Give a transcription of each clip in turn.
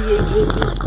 NBA business,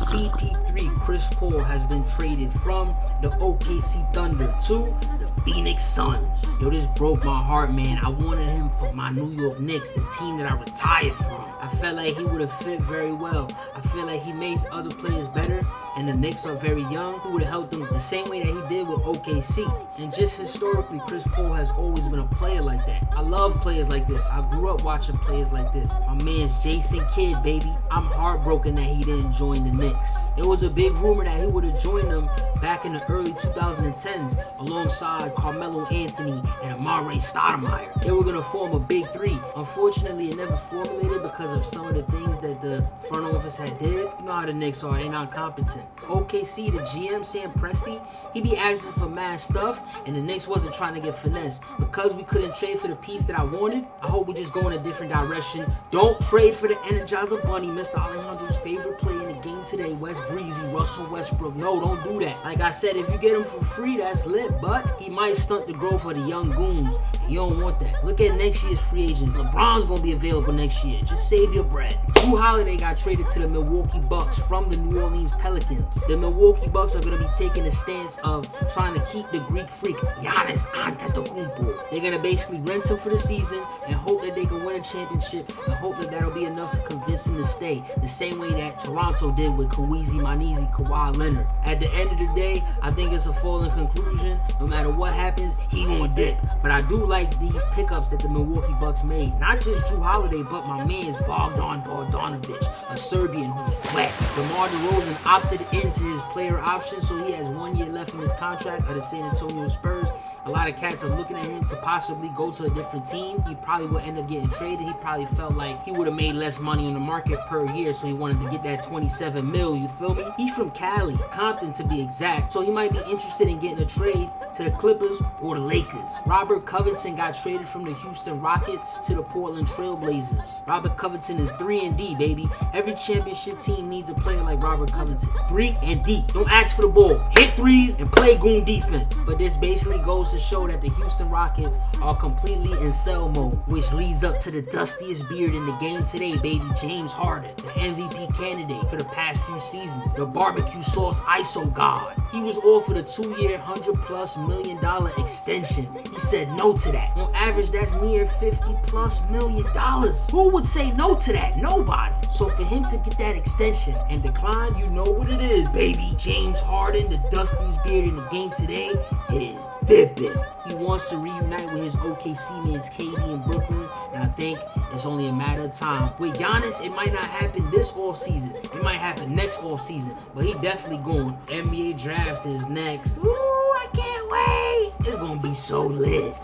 CP3 Chris Paul has been traded from the OKC Thunder to the Phoenix Suns. Yo, this broke my heart, man. I wanted him for my New York Knicks, the team that I retired from. I felt like he would have fit very well. I feel like he makes other players better, and the Knicks are very young. He would have helped them the same way that he did with OKC. And just historically, Chris Paul has always been a player like that. I love players like this. I grew up watching players like this. My man's Jason Kidd, baby. I'm heartbroken that he didn't join the Knicks. It was a big rumor that he would have joined them back in the early 2010s alongside Carmelo Anthony and Amare Stoudemire. They were going to form a big three. Unfortunately, it never formulated because of some of the things that the front office had did. You know how the Knicks are, they're not competent. OKC, the GM, Sam Presti, he be asking for mad stuff, and the Knicks wasn't trying to get finesse. Because we couldn't trade for the piece that I wanted, I hope we just go in a different direction. Don't trade for the Energizer Bunny, Mr. Alejandro's favorite player in the game today, West Breezy, Russell Westbrook. No, don't do that. Like I said, if you get him for free, that's lit, but he might stunt the growth of the young goons. You don't want that. Look at next year's free agents. LeBron's gonna be available next year. Just save your bread. Jrue Holiday got traded to the Milwaukee Bucks from the New Orleans Pelicans. The Milwaukee Bucks are gonna be taking the stance of trying to keep the Greek freak Giannis Antetokounmpo. They're gonna basically rent him for the season and hope that they can win a championship and hope that that'll be enough to convince him to stay. The same way that Toronto did with Kawhi Leonard. At the end of the day, I think it's a falling conclusion. No matter what happens, he gonna dip. But I do like these pickups that the Milwaukee Bucks made. Not just Jrue Holiday, but my man's Bogdan Bogdanovic, a Serbian who's wet. DeMar DeRozan opted into his player option, so he has 1 year left in his contract at the San Antonio Spurs. A lot of cats are looking at him to possibly go to a different team. He probably will end up getting traded. He probably felt like he would have made less money on the market per year, so he wanted to get that 27 mil, you feel me? He's from Cali, Compton to be exact, so he might be interested in getting a trade to the Clippers or the Lakers. Robert Covington got traded from the Houston Rockets to the Portland Trailblazers. Robert Covington is 3-and-D, baby. Every championship team needs a player like Robert Covington. 3-and-D. Don't ask for the ball. Hit threes and play goon defense. But this basically goes to show that the Houston Rockets are completely in sell mode, which leads up to the dustiest beard in the game today, baby. James Harden, the MVP candidate for the past few seasons, the barbecue sauce ISO god. He was offered a 2-year, $100+ million extension. He said no to that. On average, that's near $50+ million. Who would say no to that? Nobody. So for him to get that extension and decline, you know what it is, baby. James Harden, the dustiest beard in the game today, is dipping. He wants to reunite with his OKC mans KD in Brooklyn, and I think it's only a matter of time. With Giannis, it might not happen this offseason. It might happen next offseason, but he definitely going. NBA draft is next. Ooh, I can't wait. It's gonna be so lit.